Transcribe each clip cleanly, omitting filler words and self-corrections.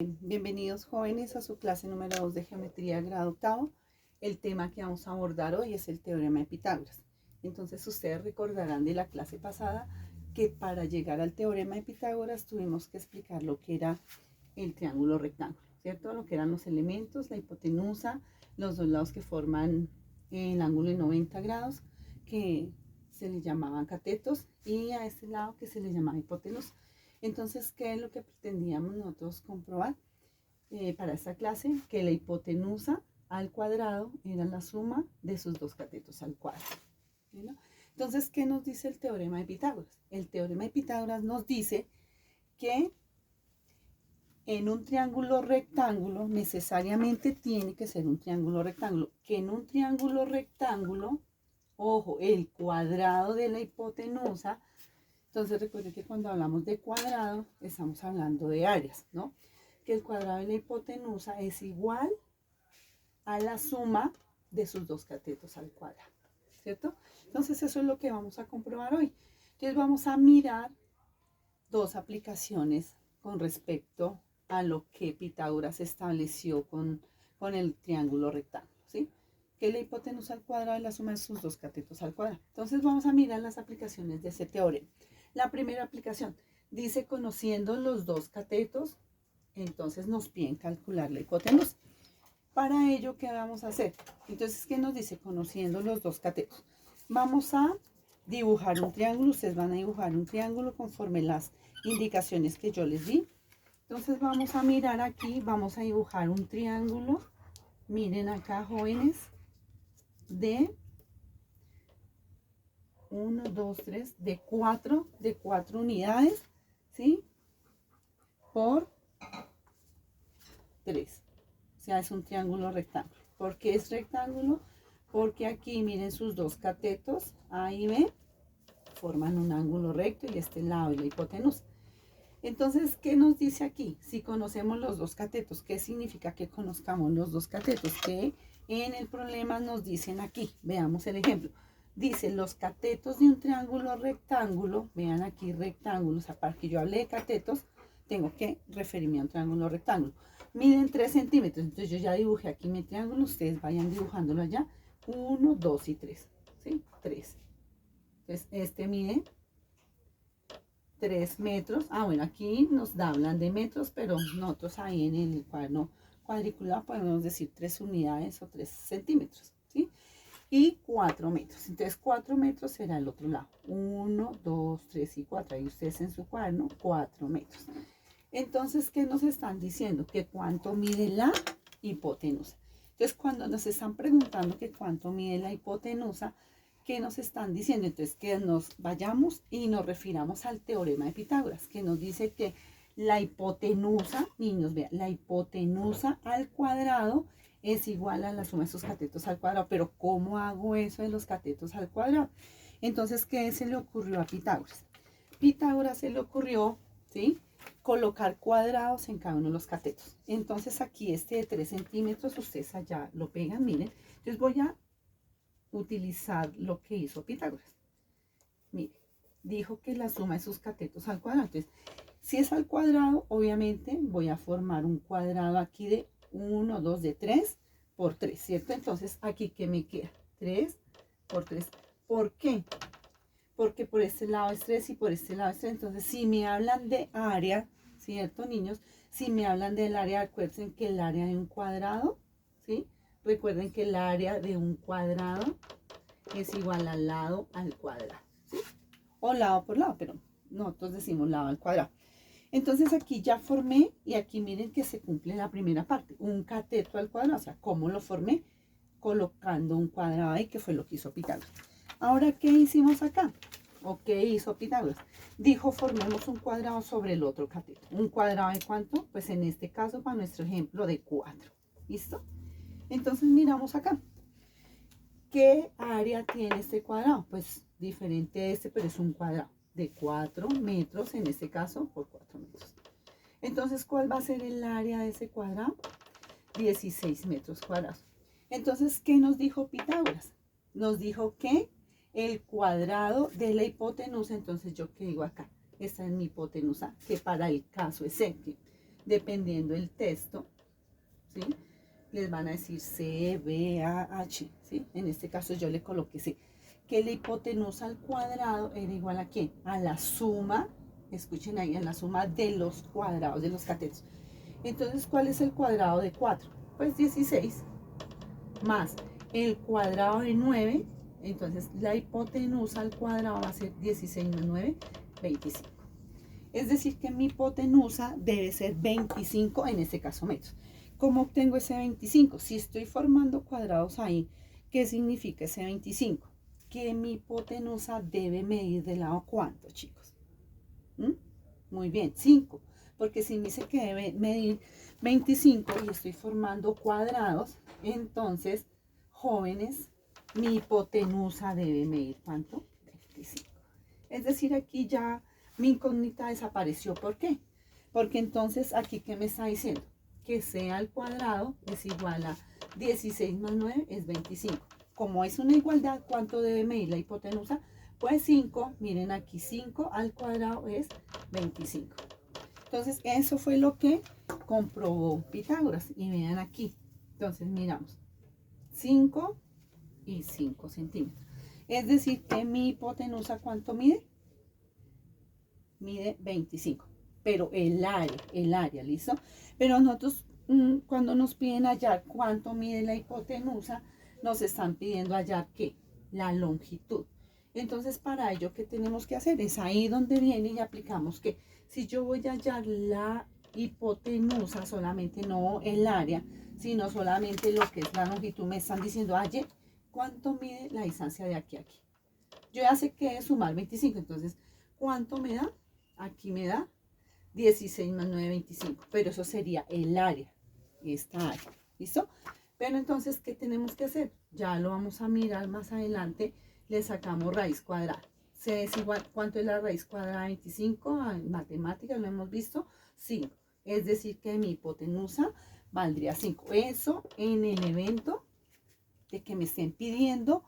Bienvenidos jóvenes a su clase número 2 de geometría grado octavo. El tema que vamos a abordar hoy es el teorema de Pitágoras. Entonces ustedes recordarán de la clase pasada que para llegar al teorema de Pitágoras tuvimos que explicar lo que era el triángulo rectángulo, ¿cierto? Lo que eran los elementos, la hipotenusa, los dos lados que forman el ángulo de 90 grados, que se le llamaban catetos, y a este lado que se le llamaba hipotenusa. Entonces, ¿qué es lo que pretendíamos nosotros comprobar para esta clase? Que la hipotenusa al cuadrado era la suma de sus dos catetos al cuadrado. ¿No? Entonces, ¿qué nos dice el teorema de Pitágoras? El teorema de Pitágoras nos dice que en un triángulo rectángulo necesariamente tiene que ser un triángulo rectángulo. Que en un triángulo rectángulo, ojo, el cuadrado de la hipotenusa. Entonces recuerden que cuando hablamos de cuadrado estamos hablando de áreas, ¿no? Que el cuadrado de la hipotenusa es igual a la suma de sus dos catetos al cuadrado, ¿cierto? Entonces eso es lo que vamos a comprobar hoy. Entonces vamos a mirar dos aplicaciones con respecto a lo que Pitágoras estableció con el triángulo rectángulo, ¿sí? Que la hipotenusa al cuadrado es la suma de sus dos catetos al cuadrado. Entonces vamos a mirar las aplicaciones de ese teorema. La primera aplicación dice conociendo los dos catetos, entonces nos piden calcular la hipotenusa. Para ello, ¿qué vamos a hacer? Entonces, ¿qué nos dice? Conociendo los dos catetos. Vamos a dibujar un triángulo. Ustedes van a dibujar un triángulo conforme las indicaciones que yo les di. Entonces vamos a mirar aquí, vamos a dibujar un triángulo. Miren acá, jóvenes, de 1, 2, 3, de 4 unidades, ¿sí? Por 3. O sea, es un triángulo rectángulo. ¿Por qué es rectángulo? Porque aquí miren sus dos catetos, A y B, forman un ángulo recto y este lado es la hipotenusa. Entonces, ¿qué nos dice aquí? Si conocemos los dos catetos, ¿qué significa que conozcamos los dos catetos? Que en el problema nos dicen aquí, veamos el ejemplo. Dice, los catetos de un triángulo rectángulo, vean aquí rectángulos, o sea, para que yo hable de catetos, tengo que referirme a un triángulo rectángulo. Miden 3 centímetros, entonces yo ya dibujé aquí mi triángulo, ustedes vayan dibujándolo allá. 1, 2 y 3, ¿sí? 3. Entonces, este mide 3 metros. Bueno, aquí nos hablan de metros, pero nosotros ahí en el cuaderno cuadriculado podemos decir 3 unidades o 3 centímetros, ¿sí? Y 4 metros. Entonces 4 metros será el otro lado. 1, 2, 3 y 4. Ahí ustedes en su cuaderno, 4 metros. Entonces, ¿qué nos están diciendo? Que cuánto mide la hipotenusa. Entonces, cuando nos están preguntando que cuánto mide la hipotenusa, ¿qué nos están diciendo? Entonces, que nos vayamos y nos refiramos al teorema de Pitágoras, que nos dice que la hipotenusa, niños, vean, la hipotenusa al cuadrado es igual a la suma de sus catetos al cuadrado. Pero ¿cómo hago eso de los catetos al cuadrado? Entonces, ¿qué se le ocurrió a Pitágoras? Pitágoras se le ocurrió, ¿sí?, colocar cuadrados en cada uno de los catetos. Entonces aquí este de 3 centímetros, ustedes allá lo pegan, miren. Entonces voy a utilizar lo que hizo Pitágoras. Miren, dijo que la suma de sus catetos al cuadrado. Entonces, si es al cuadrado, obviamente voy a formar un cuadrado aquí de 1, 2, de 3 por 3, ¿cierto? Entonces aquí, ¿qué me queda? 3 por 3. ¿Por qué? Porque por este lado es 3 y por este lado es 3. Entonces, si me hablan de área, ¿cierto, niños? Si me hablan del área, acuérdense que el área de un cuadrado, ¿sí? Recuerden que el área de un cuadrado es igual al lado al cuadrado, ¿sí? O lado por lado, pero nosotros decimos lado al cuadrado. Entonces aquí ya formé y aquí miren que se cumple la primera parte, un cateto al cuadrado. O sea, ¿cómo lo formé? Colocando un cuadrado ahí, que fue lo que hizo Pitágoras. Ahora, ¿qué hicimos acá? ¿O qué hizo Pitágoras? Dijo, formemos un cuadrado sobre el otro cateto. ¿Un cuadrado de cuánto? Pues en este caso, para nuestro ejemplo, de 4. ¿Listo? Entonces miramos acá. ¿Qué área tiene este cuadrado? Pues diferente a este, pero es un cuadrado de 4 metros, en este caso, por 4 metros. Entonces, ¿cuál va a ser el área de ese cuadrado? 16 metros cuadrados. Entonces, ¿qué nos dijo Pitágoras? Nos dijo que el cuadrado de la hipotenusa, entonces, ¿yo qué digo acá? Esta es mi hipotenusa, que para el caso es dependiendo del texto, ¿sí? Les van a decir C, B, A, H, ¿sí? En este caso yo le coloqué C. Que la hipotenusa al cuadrado era igual a ¿qué? A la suma, escuchen ahí, a la suma de los cuadrados de los catetos. Entonces, ¿cuál es el cuadrado de 4? Pues 16 más el cuadrado de 9. Entonces, la hipotenusa al cuadrado va a ser 16 más 9, 25. Es decir, que mi hipotenusa debe ser 25, en este caso metros. ¿Cómo obtengo ese 25? Si estoy formando cuadrados ahí, ¿qué significa ese 25? Que mi hipotenusa debe medir de lado ¿cuánto, chicos? ¿Mm? Muy bien, 5. Porque si me dice que debe medir 25 y estoy formando cuadrados, entonces, jóvenes, mi hipotenusa debe medir ¿cuánto? 25. Es decir, aquí ya mi incógnita desapareció. ¿Por qué? Porque entonces aquí, ¿qué me está diciendo? Que C al cuadrado es igual a 16 más 9 es 25. Como es una igualdad, ¿cuánto debe medir la hipotenusa? Pues 5. Miren aquí, 5 al cuadrado es 25. Entonces, eso fue lo que comprobó Pitágoras. Y vean aquí. Entonces, miramos. 5 y 5 centímetros. Es decir, que mi hipotenusa, ¿cuánto mide? Mide 25. Pero el área, ¿listo? Pero nosotros, cuando nos piden hallar cuánto mide la hipotenusa, nos están pidiendo hallar ¿qué? La longitud. Entonces, para ello, ¿qué tenemos que hacer? Es ahí donde viene y aplicamos que si yo voy a hallar la hipotenusa, solamente no el área, sino solamente lo que es la longitud, me están diciendo, halle, ¿cuánto mide la distancia de aquí a aquí? Yo ya sé que es sumar 25, entonces, ¿cuánto me da? Aquí me da 16 más 9, 25, pero eso sería el área, esta área, ¿listo? Pero entonces, ¿qué tenemos que hacer? Ya lo vamos a mirar más adelante, le sacamos raíz cuadrada. ¿Se es igual cuánto es la raíz cuadrada de 25? En matemáticas lo hemos visto, 5. Es decir, que mi hipotenusa valdría 5. Eso en el evento de que me estén pidiendo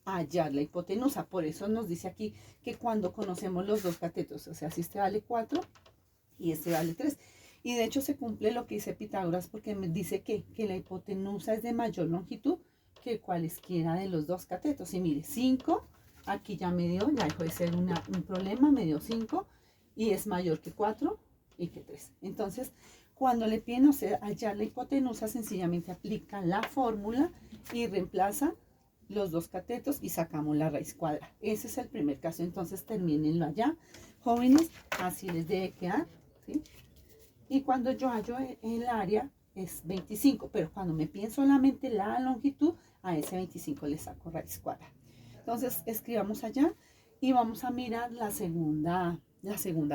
hallar la hipotenusa. Por eso nos dice aquí que cuando conocemos los dos catetos, o sea, si este vale 4 y este vale 3. Y de hecho se cumple lo que dice Pitágoras, porque me dice que la hipotenusa es de mayor longitud que cualesquiera de los dos catetos. Y mire, 5, aquí ya me dio, ya dejó de ser un problema, me dio 5 y es mayor que 4 y que 3. Entonces, cuando le piden a usted hallar la hipotenusa, sencillamente aplica la fórmula y reemplaza los dos catetos y sacamos la raíz cuadrada. Ese es el primer caso. Entonces, termínenlo allá, jóvenes, así les debe quedar, ¿sí? Y cuando yo hallo el área es 25, pero cuando me piden solamente la longitud, a ese 25 le saco raíz cuadrada. Entonces, escribamos allá y vamos a mirar la segunda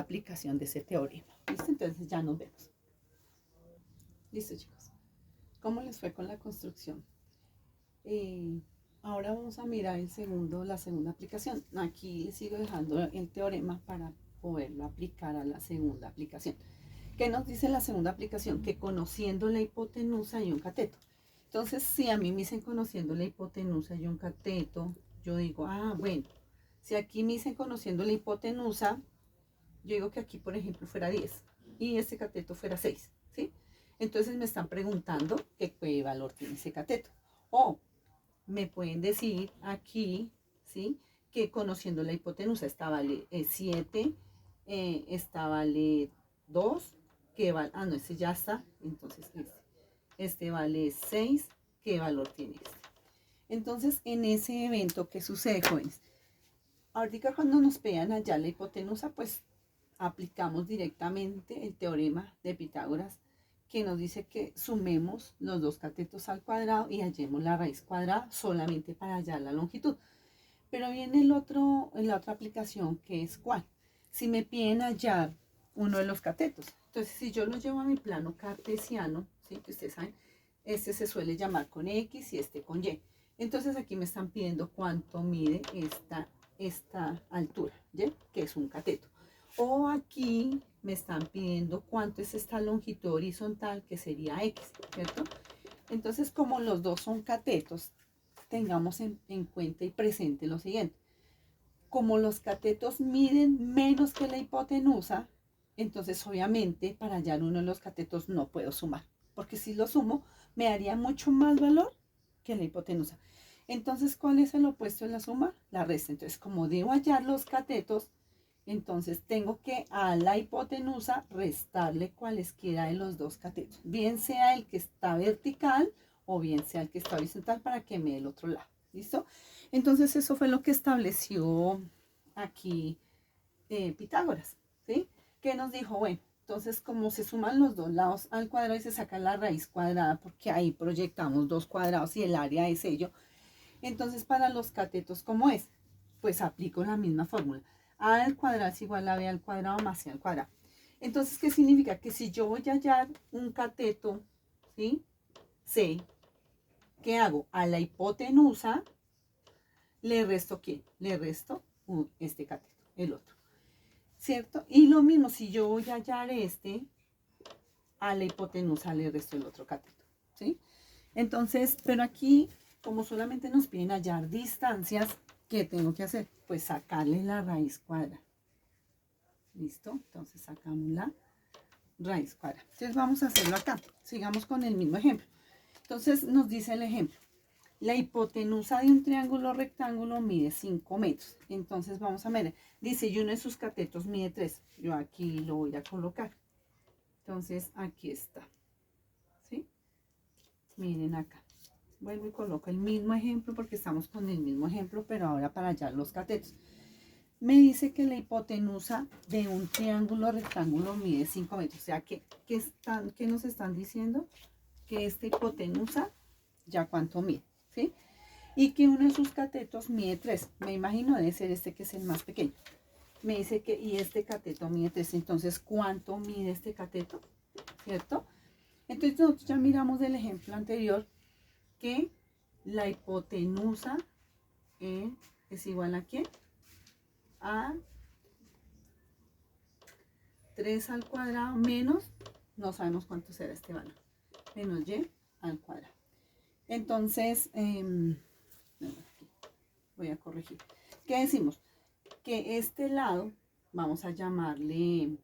aplicación de ese teorema. ¿Listo? Entonces, ya nos vemos. Listo, chicos. ¿Cómo les fue con la construcción? Ahora vamos a mirar la segunda aplicación. Aquí les sigo dejando el teorema para poderlo aplicar a la segunda aplicación. ¿Qué nos dice la segunda aplicación? Que conociendo la hipotenusa y un cateto. Entonces, si a mí me dicen conociendo la hipotenusa y un cateto, yo digo, bueno, si aquí me dicen conociendo la hipotenusa, yo digo que aquí, por ejemplo, fuera 10 y este cateto fuera 6, ¿sí? Entonces me están preguntando qué valor tiene ese cateto. O me pueden decir aquí, ¿sí? Que conociendo la hipotenusa, esta vale 7, esta vale 2, que vale, no, este ya está, entonces este vale 6, ¿qué valor tiene este? Entonces, en ese evento, ¿qué sucede, jóvenes? Ahorita cuando nos pegan hallar la hipotenusa, pues aplicamos directamente el teorema de Pitágoras, que nos dice que sumemos los dos catetos al cuadrado y hallemos la raíz cuadrada solamente para hallar la longitud. Pero viene la otra aplicación, que es ¿cuál? Si me piden hallar uno de los catetos. Entonces, si yo lo llevo a mi plano cartesiano, ¿sí? Que ustedes saben, este se suele llamar con X y este con Y. Entonces, aquí me están pidiendo cuánto mide esta altura, ¿sí? Que es un cateto. O aquí me están pidiendo cuánto es esta longitud horizontal, que sería X, ¿cierto? Entonces, como los dos son catetos, tengamos en cuenta y presente lo siguiente. Como los catetos miden menos que la hipotenusa, Entonces, obviamente, para hallar uno de los catetos no puedo sumar, porque si lo sumo, me daría mucho más valor que la hipotenusa. Entonces, ¿cuál es el opuesto de la suma? La resta. Entonces, como debo hallar los catetos, entonces tengo que a la hipotenusa restarle cualesquiera de los dos catetos, bien sea el que está vertical o bien sea el que está horizontal para que me dé el otro lado. ¿Listo? Entonces, eso fue lo que estableció aquí Pitágoras, ¿sí? Que nos dijo, bueno, entonces como se suman los dos lados al cuadrado y se saca la raíz cuadrada, porque ahí proyectamos dos cuadrados y el área es ello, entonces para los catetos, ¿cómo es? Pues aplico la misma fórmula. A al cuadrado es igual a B al cuadrado más C al cuadrado. Entonces, ¿qué significa? Que si yo voy a hallar un cateto, ¿sí? C, ¿qué hago? A la hipotenusa, ¿le resto qué? Le resto este cateto, el otro. ¿Cierto? Y lo mismo, si yo voy a hallar este, a la hipotenusa le resto el otro cateto, ¿sí? Entonces, pero aquí, como solamente nos piden hallar distancias, ¿qué tengo que hacer? Pues sacarle la raíz cuadrada. ¿Listo? Entonces sacamos la raíz cuadrada. Entonces vamos a hacerlo acá. Sigamos con el mismo ejemplo. Entonces nos dice el ejemplo. La hipotenusa de un triángulo rectángulo mide 5 metros. Entonces vamos a ver. Dice, y uno de sus catetos mide 3. Yo aquí lo voy a colocar. Entonces aquí está. ¿Sí? Miren acá. Vuelvo y coloco el mismo ejemplo porque estamos con el mismo ejemplo, pero ahora para hallar los catetos. Me dice que la hipotenusa de un triángulo rectángulo mide 5 metros. O sea, ¿qué nos están diciendo? Que esta hipotenusa ya cuánto mide, ¿sí? Y que uno de sus catetos mide 3. Me imagino debe ser este que es el más pequeño. Me dice que y este cateto mide 3. Entonces, ¿cuánto mide este cateto? ¿Cierto? Entonces, nosotros ya miramos del ejemplo anterior que la hipotenusa es igual a ¿qué? A 3 al cuadrado menos, no sabemos cuánto será este valor, menos y al cuadrado. Entonces, voy a corregir. ¿Qué decimos? Que este lado, vamos a llamarle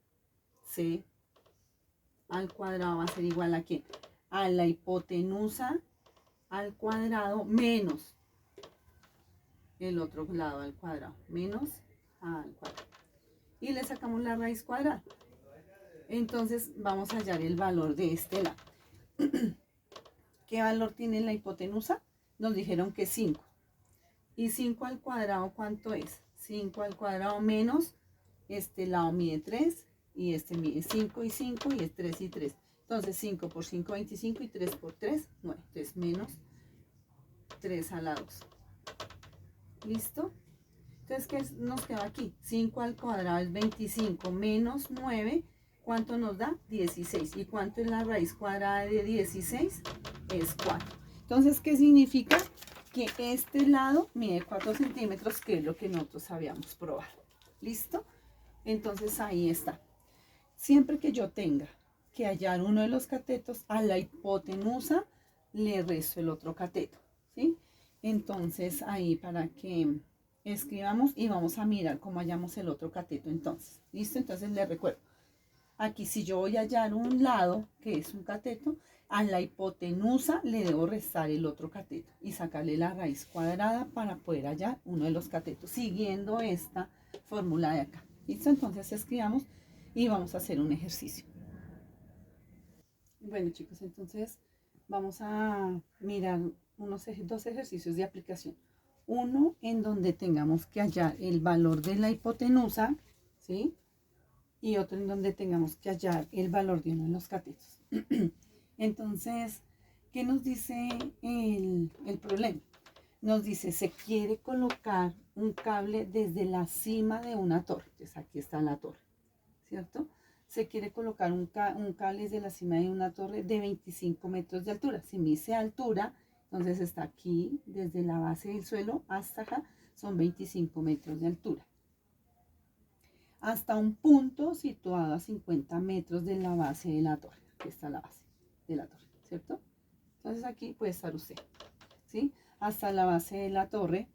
C al cuadrado, va a ser igual a ¿qué? A la hipotenusa al cuadrado menos el otro lado al cuadrado, menos A al cuadrado. Y le sacamos la raíz cuadrada. Entonces vamos a hallar el valor de este lado. ¿Qué valor tiene la hipotenusa? Nos dijeron que 5. ¿Y 5 al cuadrado cuánto es? 5 al cuadrado menos, este lado mide 3 y este mide 5 y 5 y es 3 y 3. Entonces 5 por 5, 25 y 3 por 3, 9. Entonces menos 3 a la 2. ¿Listo? Entonces, ¿qué nos queda aquí? 5 al cuadrado es 25 menos 9. ¿Cuánto nos da? 16. ¿Y cuánto es la raíz cuadrada de 16? Es 4. Entonces, ¿qué significa? Que este lado mide 4 centímetros, que es lo que nosotros habíamos probado. ¿Listo? Entonces, ahí está. Siempre que yo tenga que hallar uno de los catetos, a la hipotenusa le resto el otro cateto. ¿Sí? Entonces, ahí para que escribamos y vamos a mirar cómo hallamos el otro cateto entonces. ¿Listo? Entonces les recuerdo. Aquí si yo voy a hallar un lado, que es un cateto, a la hipotenusa le debo restar el otro cateto y sacarle la raíz cuadrada para poder hallar uno de los catetos, siguiendo esta fórmula de acá. ¿Listo? Entonces escribamos y vamos a hacer un ejercicio. Bueno chicos, entonces vamos a mirar dos ejercicios de aplicación. Uno en donde tengamos que hallar el valor de la hipotenusa, ¿sí? Y otro en donde tengamos que hallar el valor de uno de los catetos. Entonces, ¿qué nos dice el problema? Nos dice, se quiere colocar un cable desde la cima de una torre. Entonces, aquí está la torre, ¿cierto? Se quiere colocar un cable desde la cima de una torre de 25 metros de altura. Si me dice altura, entonces está aquí, desde la base del suelo hasta acá, son 25 metros de altura. Hasta un punto situado a 50 metros de la base de la torre. Aquí está la base de la torre, ¿cierto? Entonces aquí puede estar usted, ¿sí? Hasta la base de la torre,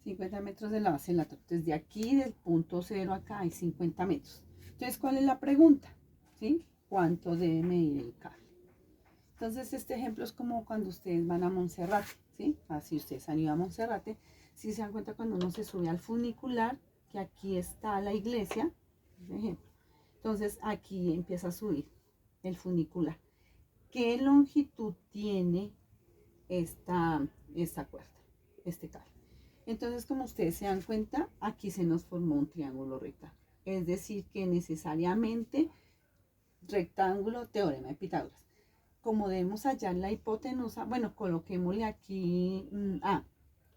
50 metros de la base de la torre. Entonces de aquí, del punto cero acá, hay 50 metros. Entonces, ¿cuál es la pregunta? ¿Sí? ¿Cuánto debe medir el cable? Entonces, este ejemplo es como cuando ustedes van a Monserrate, ¿sí? Así ustedes han ido a Monserrate. Si se dan cuenta cuando uno se sube al funicular, que aquí está la iglesia, por ejemplo. Entonces, aquí empieza a subir el funicular. ¿Qué longitud tiene esta cuerda, este cable? Entonces, como ustedes se dan cuenta, aquí se nos formó un triángulo rectángulo. Es decir, que necesariamente rectángulo, teorema de Pitágoras. Como debemos hallar la hipotenusa, bueno, coloquémosle aquí A.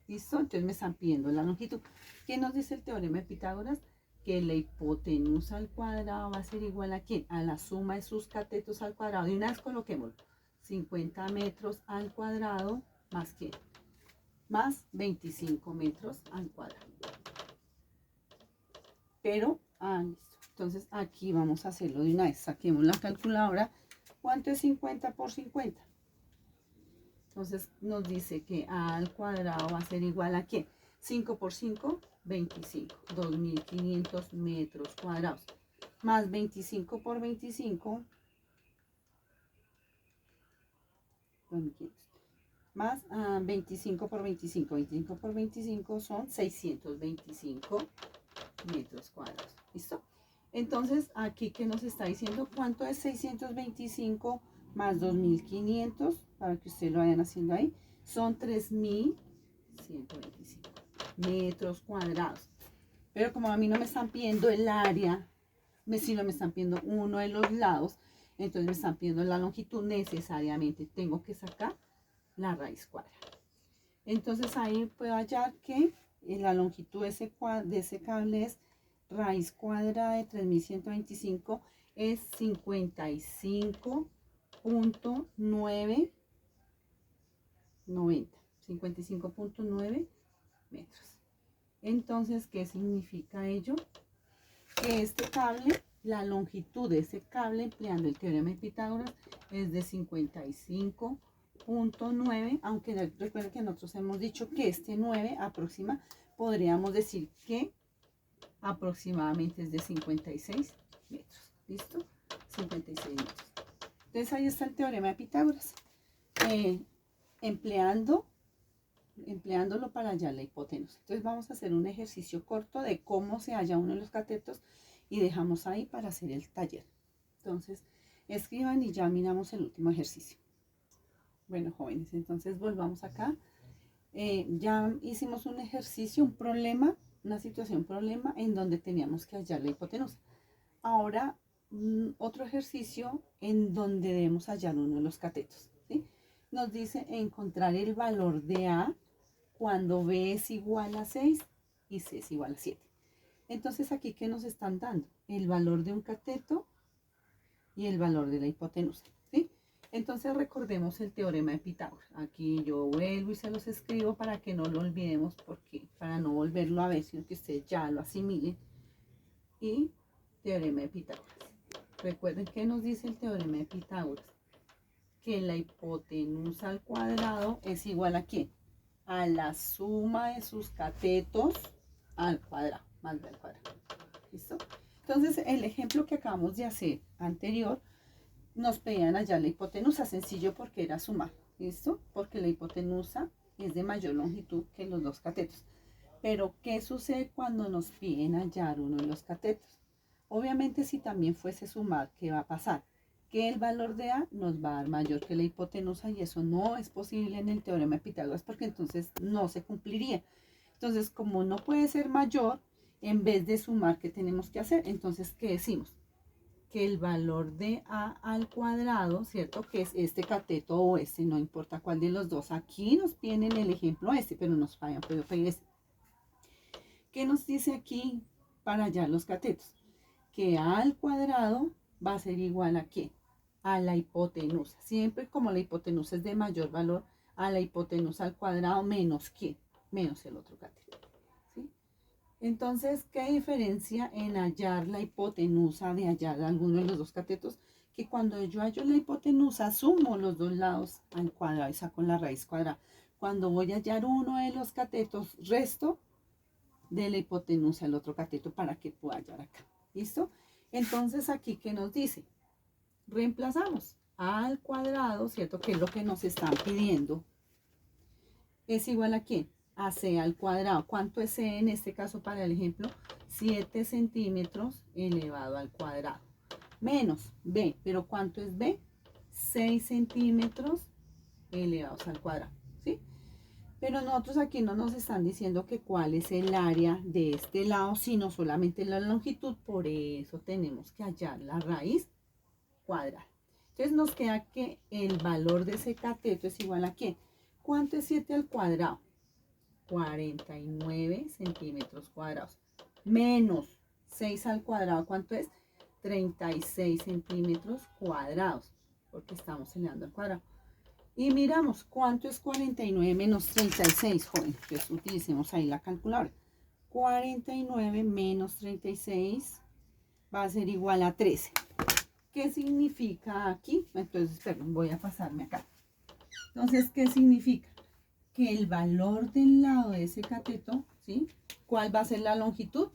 ¿Listo? Entonces me están pidiendo la longitud. ¿Qué nos dice el teorema de Pitágoras? Que la hipotenusa al cuadrado va a ser igual a ¿quién? A la suma de sus catetos al cuadrado. De una vez coloquémoslo. 50 metros al cuadrado más ¿quién? Más 25 metros al cuadrado. Pero, listo. Entonces aquí vamos a hacerlo de una vez. Saquemos la calculadora. ¿Cuánto es 50 por 50? Entonces nos dice que A al cuadrado va a ser igual a ¿qué? 5 por 5, 25. 2500 metros cuadrados. Más 25 por 25. Más 25 por 25. 25 por 25 son 625 metros cuadrados. ¿Listo? Entonces, aquí que nos está diciendo cuánto es 625 más 2500, para que ustedes lo vayan haciendo ahí, son 3125 metros cuadrados. Pero como a mí no me están pidiendo el área, sino me están pidiendo uno de los lados, entonces me están pidiendo la longitud, necesariamente tengo que sacar la raíz cuadrada. Entonces ahí puedo hallar que la longitud de ese cable es raíz cuadrada de 3125 es 55.990. 55.9 metros. Entonces, ¿qué significa ello? Que este cable, la longitud de ese cable, empleando el teorema de Pitágoras, es de 55.9, aunque recuerden que nosotros hemos dicho que este 9 aproxima, podríamos decir que aproximadamente es de 56 metros. ¿Listo? 56 metros. Entonces ahí está el teorema de Pitágoras. Empleándolo para hallar la hipotenusa. Entonces vamos a hacer un ejercicio corto de cómo se halla uno de los catetos y dejamos ahí para hacer el taller. Entonces escriban y ya miramos el último ejercicio. Bueno, jóvenes, entonces volvamos acá. Ya hicimos un ejercicio, un problema, una situación problema en donde teníamos que hallar la hipotenusa. Ahora otro ejercicio en donde debemos hallar uno de los catetos, ¿sí? Nos dice encontrar el valor de A cuando B es igual a 6 y C es igual a 7. Entonces aquí, ¿qué nos están dando? El valor de un cateto y el valor de la hipotenusa, ¿sí? Entonces recordemos el teorema de Pitágoras. Aquí yo vuelvo y se los escribo para que no lo olvidemos, porque para no volverlo a ver, sino que ustedes ya lo asimilen. Y teorema de Pitágoras. Recuerden que nos dice el teorema de Pitágoras, que la hipotenusa al cuadrado es igual a ¿qué? A la suma de sus catetos al cuadrado, más b al cuadrado. ¿Listo? Entonces, el ejemplo que acabamos de hacer anterior, nos pedían hallar la hipotenusa, sencillo porque era sumar. ¿Listo? Porque la hipotenusa es de mayor longitud que los dos catetos. Pero, ¿qué sucede cuando nos piden hallar uno de los catetos? Obviamente, si también fuese sumar, ¿qué va a pasar? Que el valor de A nos va a dar mayor que la hipotenusa y eso no es posible en el teorema de Pitágoras porque entonces no se cumpliría. Entonces, como no puede ser mayor, en vez de sumar, ¿qué tenemos que hacer? Entonces, ¿qué decimos? Que el valor de A al cuadrado, ¿cierto? Que es este cateto o este, no importa cuál de los dos. Aquí nos piden en el ejemplo este, pero nos hayan podido pedir este. ¿Qué nos dice aquí para hallar los catetos? Que A al cuadrado va a ser igual a ¿qué? A la hipotenusa. Siempre como la hipotenusa es de mayor valor, a la hipotenusa al cuadrado menos ¿qué? Menos el otro cateto. ¿Sí? Entonces, ¿qué diferencia en hallar la hipotenusa de hallar alguno de los dos catetos? Que cuando yo hallo la hipotenusa, sumo los dos lados al cuadrado y saco la raíz cuadrada. Cuando voy a hallar uno de los catetos, resto de la hipotenusa al otro cateto para que pueda hallar acá. ¿Listo? Entonces aquí, ¿qué nos dice? Reemplazamos a al cuadrado, ¿cierto? Que es lo que nos están pidiendo. ¿Es igual a qué? A c al cuadrado. ¿Cuánto es c en este caso para el ejemplo? 7 centímetros elevado al cuadrado. Menos b. ¿Pero cuánto es b? 6 centímetros elevados al cuadrado. ¿Sí? Pero nosotros aquí no nos están diciendo que cuál es el área de este lado, sino solamente la longitud. Por eso tenemos que hallar la raíz cuadrada. Entonces nos queda que el valor de ese cateto es igual a ¿qué? ¿Cuánto es 7 al cuadrado? 49 centímetros cuadrados. Menos 6 al cuadrado, ¿cuánto es? 36 centímetros cuadrados, porque estamos elevando al cuadrado. Y miramos, ¿cuánto es 49 menos 36, joven? Entonces utilicemos ahí la calculadora. 49 menos 36 va a ser igual a 13. ¿Qué significa aquí? Entonces, perdón, voy a pasarme acá. Entonces, ¿qué significa? Que el valor del lado de ese cateto, ¿sí? ¿Cuál va a ser la longitud?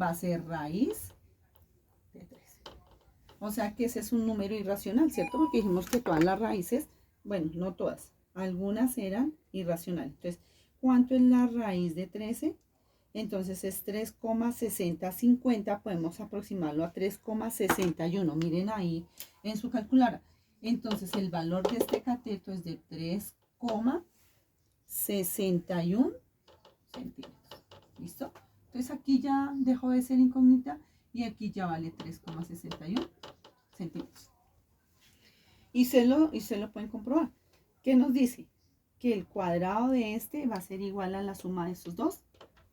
Va a ser raíz de 13. O sea que ese es un número irracional, ¿cierto? Porque dijimos que todas las raíces, bueno, no todas, algunas eran irracionales. Entonces, ¿cuánto es la raíz de 13? Entonces es 3,6050, podemos aproximarlo a 3,61. Miren ahí en su calculadora. Entonces el valor de este cateto es de 3,61 centímetros. ¿Listo? Entonces aquí ya dejó de ser incógnita y aquí ya vale 3,61 centímetros. Y se lo pueden comprobar. ¿Qué nos dice? Que el cuadrado de este va a ser igual a la suma de estos dos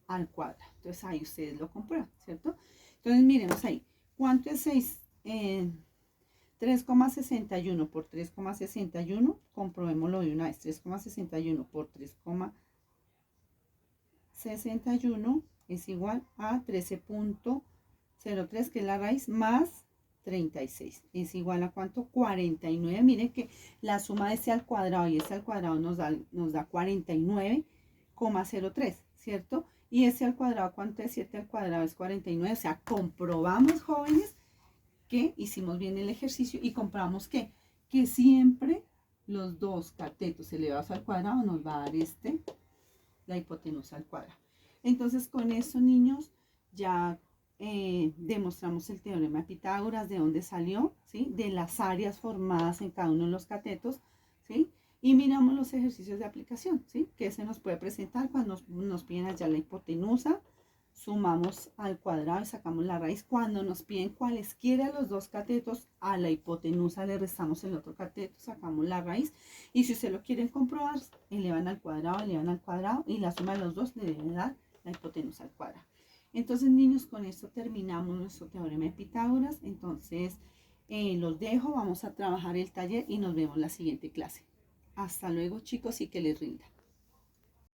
al cuadrado. Entonces ahí ustedes lo comprueban, ¿cierto? Entonces miremos ahí. ¿Cuánto es 6? 3,61 por 3,61. Comprobémoslo de una vez. 3,61 por 3,61 es igual a 13,03, que es la raíz, más 36. Es igual a ¿cuánto? 49. Miren que la suma de este al cuadrado y este al cuadrado nos da 49,03, ¿cierto? Y ese al cuadrado, ¿cuánto es? 7 al cuadrado es 49. O sea, comprobamos, jóvenes, que hicimos bien el ejercicio y comprobamos que siempre los dos catetos elevados al cuadrado nos va a dar la hipotenusa al cuadrado. Entonces, con eso, niños, ya demostramos el teorema de Pitágoras, de dónde salió, ¿sí? De las áreas formadas en cada uno de los catetos, ¿sí? Y miramos los ejercicios de aplicación, ¿sí? Que se nos puede presentar cuando nos piden allá la hipotenusa, sumamos al cuadrado y sacamos la raíz. Cuando nos piden cualesquiera los dos catetos, a la hipotenusa le restamos el otro cateto, sacamos la raíz. Y si ustedes lo quieren comprobar, elevan al cuadrado y la suma de los dos le debe dar la hipotenusa al cuadrado. Entonces, niños, con esto terminamos nuestro teorema de Pitágoras. Entonces, los dejo, vamos a trabajar el taller y nos vemos en la siguiente clase. Hasta luego, chicos, y que les rinda.